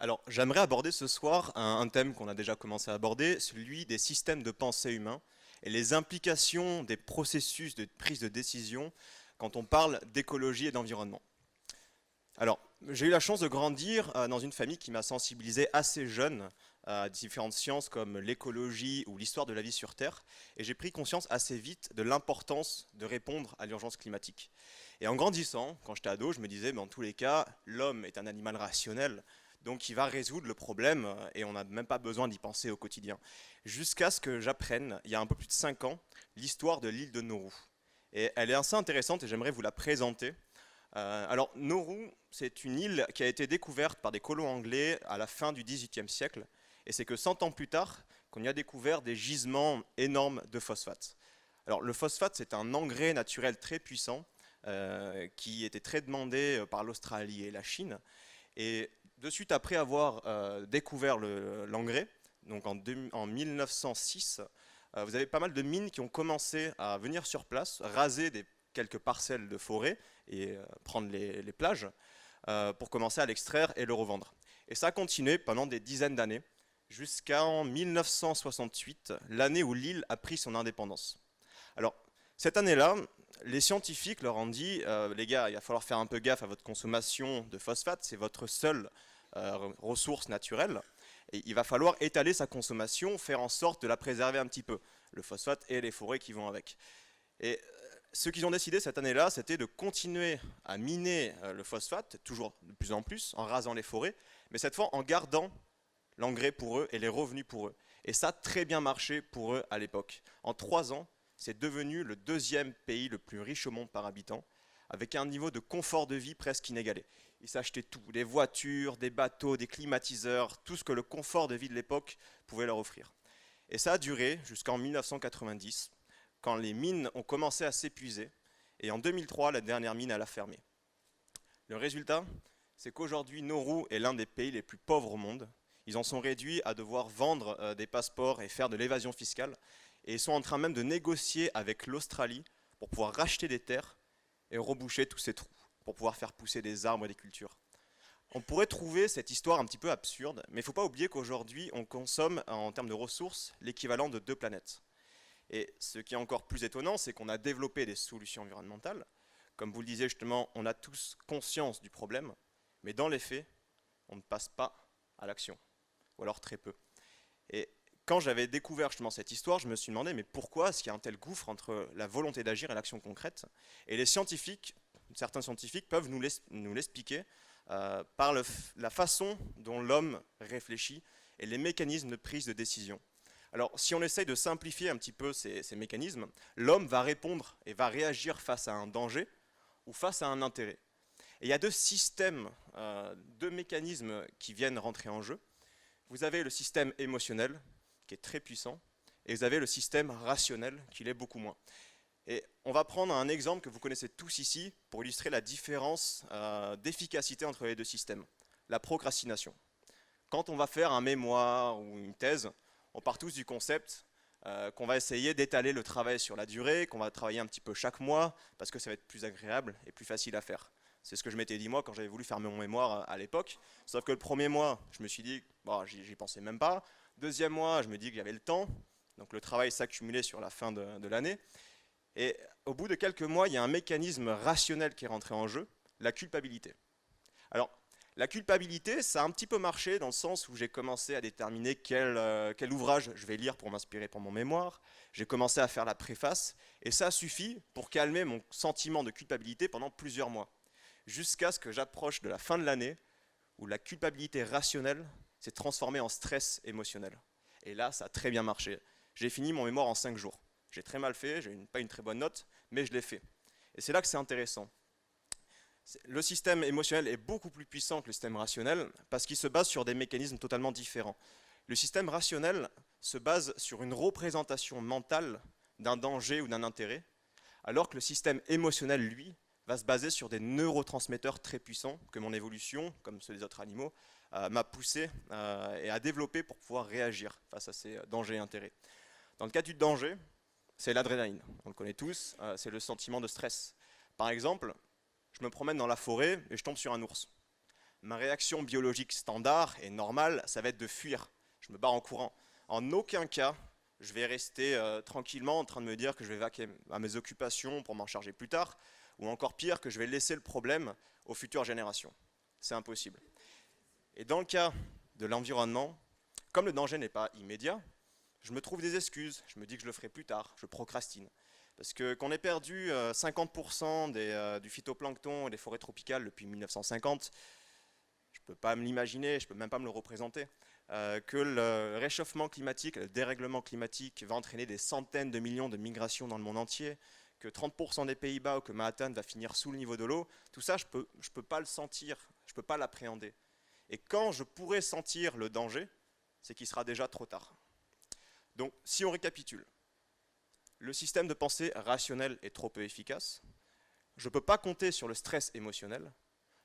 Alors, j'aimerais aborder ce soir un thème qu'on a déjà commencé à aborder, celui des systèmes de pensée humains et les implications des processus de prise de décision quand on parle d'écologie et d'environnement. Alors, j'ai eu la chance de grandir dans une famille qui m'a sensibilisé assez jeune à différentes sciences comme l'écologie ou l'histoire de la vie sur Terre, et j'ai pris conscience assez vite de l'importance de répondre à l'urgence climatique. Et en grandissant, quand j'étais ado, je me disais, mais en tous les cas, l'homme est un animal rationnel, donc il va résoudre le problème et on n'a même pas besoin d'y penser au quotidien. Jusqu'à ce que j'apprenne, il y a un peu plus de 5 ans, l'histoire de l'île de Nauru. Et elle est assez intéressante et j'aimerais vous la présenter. Alors, Nauru, c'est une île qui a été découverte par des colons anglais à la fin du XVIIIe siècle, et c'est que 100 ans plus tard qu'on y a découvert des gisements énormes de phosphate. Alors, le phosphate, c'est un engrais naturel très puissant qui était très demandé par l'Australie et la Chine. Et de suite après avoir découvert l'engrais, donc en 1906, vous avez pas mal de mines qui ont commencé à venir sur place, raser quelques parcelles de forêt et prendre les plages pour commencer à l'extraire et le revendre. Et ça a continué pendant des dizaines d'années, jusqu'en 1968, l'année où l'île a pris son indépendance. Alors, cette année-là, les scientifiques leur ont dit, les gars, il va falloir faire un peu gaffe à votre consommation de phosphate, c'est votre seule ressource naturelle, et il va falloir étaler sa consommation, faire en sorte de la préserver un petit peu, le phosphate et les forêts qui vont avec. Et ce qu'ils ont décidé cette année-là, c'était de continuer à miner le phosphate, toujours de plus en plus, en rasant les forêts, mais cette fois en gardant l'engrais pour eux et les revenus pour eux. Et ça a très bien marché pour eux à l'époque. En 3 ans, c'est devenu le deuxième pays le plus riche au monde par habitant, avec un niveau de confort de vie presque inégalé. Ils s'achetaient tout, des voitures, des bateaux, des climatiseurs, tout ce que le confort de vie de l'époque pouvait leur offrir. Et ça a duré jusqu'en 1990, quand les mines ont commencé à s'épuiser, et en 2003, la dernière mine a fermé. Le résultat, c'est qu'aujourd'hui, Nauru est l'un des pays les plus pauvres au monde. Ils en sont réduits à devoir vendre des passeports et faire de l'évasion fiscale, et ils sont en train même de négocier avec l'Australie pour pouvoir racheter des terres et reboucher tous ces trous, pour pouvoir faire pousser des arbres et des cultures. On pourrait trouver cette histoire un petit peu absurde, mais il ne faut pas oublier qu'aujourd'hui, on consomme en termes de ressources l'équivalent de 2 planètes. Et ce qui est encore plus étonnant, c'est qu'on a développé des solutions environnementales. Comme vous le disiez justement, on a tous conscience du problème, mais dans les faits, on ne passe pas à l'action, ou alors très peu. Et quand j'avais découvert justement cette histoire, je me suis demandé, mais pourquoi est-ce qu'il y a un tel gouffre entre la volonté d'agir et l'action concrète? Et les scientifiques, certains scientifiques peuvent nous l'expliquer par la façon dont l'homme réfléchit et les mécanismes de prise de décision. Alors, si on essaye de simplifier un petit peu ces mécanismes, l'homme va répondre et va réagir face à un danger ou face à un intérêt. Et il y a deux systèmes, deux mécanismes qui viennent rentrer en jeu. Vous avez le système émotionnel, qui est très puissant, et vous avez le système rationnel, qui l'est beaucoup moins. Et on va prendre un exemple que vous connaissez tous ici pour illustrer la différence d'efficacité entre les deux systèmes. La procrastination. Quand on va faire un mémoire ou une thèse, on part tous du concept qu'on va essayer d'étaler le travail sur la durée, qu'on va travailler un petit peu chaque mois, parce que ça va être plus agréable et plus facile à faire. C'est ce que je m'étais dit moi quand j'avais voulu faire mon mémoire à l'époque. Sauf que le premier mois, je me suis dit, bon, j'y pensais même pas. Deuxième mois, je me dis que j'avais le temps. Donc le travail s'accumulait sur la fin de l'année. Et au bout de quelques mois, il y a un mécanisme rationnel qui est rentré en jeu, la culpabilité. Alors, la culpabilité, ça a un petit peu marché dans le sens où j'ai commencé à déterminer quel ouvrage je vais lire pour m'inspirer pour mon mémoire. J'ai commencé à faire la préface et ça suffit pour calmer mon sentiment de culpabilité pendant plusieurs mois. Jusqu'à ce que j'approche de la fin de l'année où la culpabilité rationnelle s'est transformée en stress émotionnel. Et là, ça a très bien marché. J'ai fini mon mémoire en 5 jours. J'ai très mal fait, j'ai pas une très bonne note, mais je l'ai fait. Et c'est là que c'est intéressant. Le système émotionnel est beaucoup plus puissant que le système rationnel parce qu'il se base sur des mécanismes totalement différents. Le système rationnel se base sur une représentation mentale d'un danger ou d'un intérêt, alors que le système émotionnel, lui, va se baser sur des neurotransmetteurs très puissants que mon évolution, comme ceux des autres animaux, m'a poussé et a développé pour pouvoir réagir face à ces dangers et intérêts. Dans le cas du danger, c'est l'adrénaline. On le connaît tous, c'est le sentiment de stress. Par exemple, je me promène dans la forêt et je tombe sur un ours. ma réaction biologique standard et normale, ça va être de fuir. Je me barre en courant. En aucun cas, je vais rester tranquillement en train de me dire que je vais vaquer à mes occupations pour m'en charger plus tard, ou encore pire, que je vais laisser le problème aux futures générations. C'est impossible. Et dans le cas de l'environnement, comme le danger n'est pas immédiat, je me trouve des excuses. Je me dis que je le ferai plus tard, je procrastine. Parce que qu'on ait perdu 50% du phytoplancton et des forêts tropicales depuis 1950, je ne peux pas me l'imaginer, je ne peux même pas me le représenter. Que le réchauffement climatique, le dérèglement climatique va entraîner des centaines de millions de migrations dans le monde entier, que 30% des Pays-Bas ou que Manhattan va finir sous le niveau de l'eau, tout ça, je peux pas le sentir, je ne peux pas l'appréhender. Et quand je pourrai sentir le danger, c'est qu'il sera déjà trop tard. Donc, si on récapitule, le système de pensée rationnel est trop peu efficace, je ne peux pas compter sur le stress émotionnel,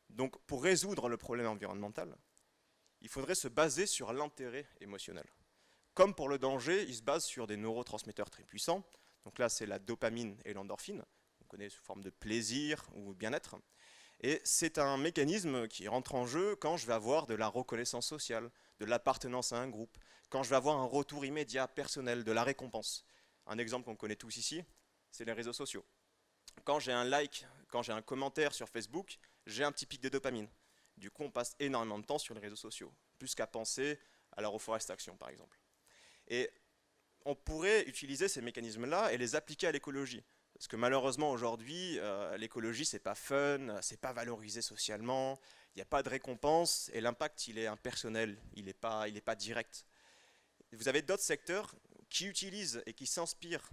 donc pour résoudre le problème environnemental, il faudrait se baser sur l'intérêt émotionnel. Comme pour le danger, il se base sur des neurotransmetteurs très puissants, donc là c'est la dopamine et l'endorphine, on connaît sous forme de plaisir ou bien-être, et c'est un mécanisme qui rentre en jeu quand je vais avoir de la reconnaissance sociale, de l'appartenance à un groupe, quand je vais avoir un retour immédiat personnel, de la récompense. Un exemple qu'on connaît tous ici, c'est les réseaux sociaux. Quand j'ai un like, quand j'ai un commentaire sur Facebook, j'ai un petit pic de dopamine. Du coup, on passe énormément de temps sur les réseaux sociaux, plus qu'à penser à la reforestation, par exemple. Et on pourrait utiliser ces mécanismes-là et les appliquer à l'écologie. Parce que malheureusement, aujourd'hui, l'écologie, c'est pas fun, c'est pas valorisé socialement, il n'y a pas de récompense, et l'impact, il est impersonnel, il n'est pas direct. Vous avez d'autres secteurs qui utilisent et qui s'inspirent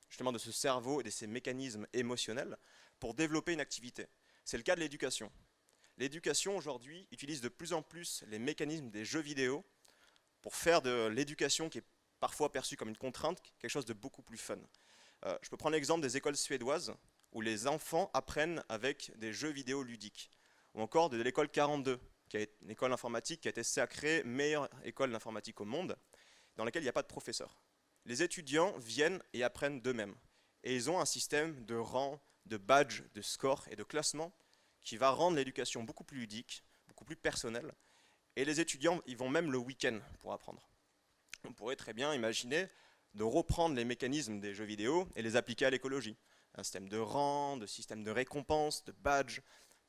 justement de ce cerveau et de ces mécanismes émotionnels pour développer une activité. C'est le cas de l'éducation. L'éducation aujourd'hui utilise de plus en plus les mécanismes des jeux vidéo pour faire de l'éducation qui est parfois perçue comme une contrainte, quelque chose de beaucoup plus fun. Je peux prendre l'exemple des écoles suédoises où les enfants apprennent avec des jeux vidéo ludiques, ou encore de l'école 42, qui est une école informatique qui a été sacrée meilleure école d'informatique au monde, dans laquelle il n'y a pas de professeur. Les étudiants viennent et apprennent d'eux-mêmes. Et ils ont un système de rang, de badge, de score et de classement qui va rendre l'éducation beaucoup plus ludique, beaucoup plus personnelle. Et les étudiants, ils vont même le week-end pour apprendre. On pourrait très bien imaginer de reprendre les mécanismes des jeux vidéo et les appliquer à l'écologie. Un système de rang, de système de récompense, de badge.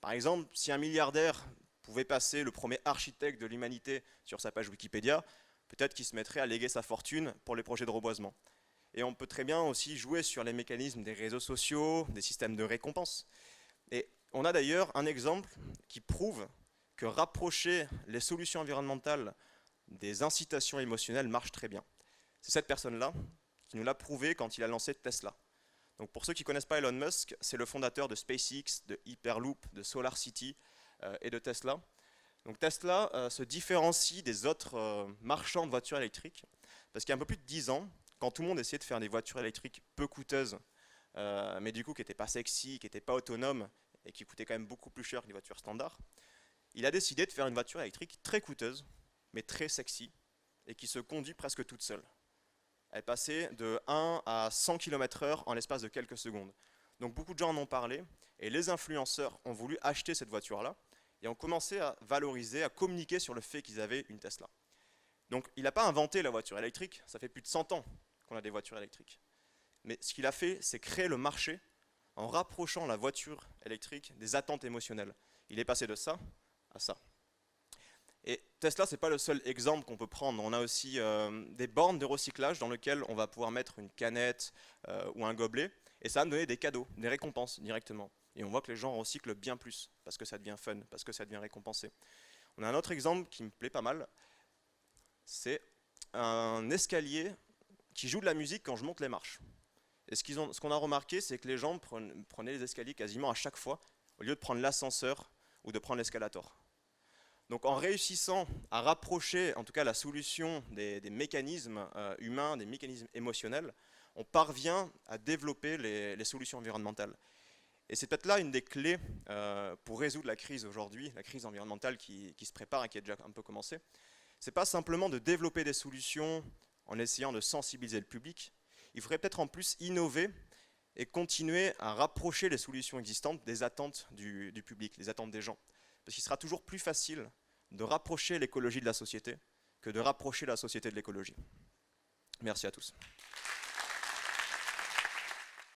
Par exemple, si un milliardaire pouvait passer le premier architecte de l'humanité sur sa page Wikipédia, peut-être qu'il se mettrait à léguer sa fortune pour les projets de reboisement. Et on peut très bien aussi jouer sur les mécanismes des réseaux sociaux, des systèmes de récompense. Et on a d'ailleurs un exemple qui prouve que rapprocher les solutions environnementales des incitations émotionnelles marche très bien. C'est cette personne-là qui nous l'a prouvé quand il a lancé Tesla. Donc pour ceux qui ne connaissent pas Elon Musk, c'est le fondateur de SpaceX, de Hyperloop, de SolarCity et de Tesla. Donc Tesla se différencie des autres marchands de voitures électriques parce qu'il y a un peu plus de 10 ans, quand tout le monde essayait de faire des voitures électriques peu coûteuses, mais du coup qui n'étaient pas sexy, qui n'étaient pas autonomes et qui coûtaient quand même beaucoup plus cher que les voitures standards, il a décidé de faire une voiture électrique très coûteuse, mais très sexy, et qui se conduit presque toute seule. Elle passait de 1 à 100 km/h en l'espace de quelques secondes. Donc beaucoup de gens en ont parlé, et les influenceurs ont voulu acheter cette voiture-là, et ont commencé à valoriser, à communiquer sur le fait qu'ils avaient une Tesla. Donc il n'a pas inventé la voiture électrique, ça fait plus de 100 ans qu'on a des voitures électriques. Mais ce qu'il a fait, c'est créer le marché en rapprochant la voiture électrique des attentes émotionnelles. Il est passé de ça à ça. Et Tesla, ce n'est pas le seul exemple qu'on peut prendre. On a aussi des bornes de recyclage dans lesquelles on va pouvoir mettre une canette ou un gobelet, et ça va me donner des cadeaux, des récompenses directement. Et on voit que les gens recyclent bien plus, parce que ça devient fun, parce que ça devient récompensé. On a un autre exemple qui me plaît pas mal, c'est un escalier qui joue de la musique quand je monte les marches. Et ce qu'on a remarqué, c'est que les gens prenaient les escaliers quasiment à chaque fois, au lieu de prendre l'ascenseur ou de prendre l'escalator. Donc en réussissant à rapprocher, en tout cas la solution des mécanismes humains, des mécanismes émotionnels, on parvient à développer les solutions environnementales. Et c'est peut-être là une des clés pour résoudre la crise aujourd'hui, la crise environnementale qui se prépare et qui a déjà un peu commencé. Ce n'est pas simplement de développer des solutions en essayant de sensibiliser le public. Il faudrait peut-être en plus innover et continuer à rapprocher les solutions existantes des attentes du public, des attentes des gens. parce qu'il sera toujours plus facile de rapprocher l'écologie de la société que de rapprocher la société de l'écologie. Merci à tous.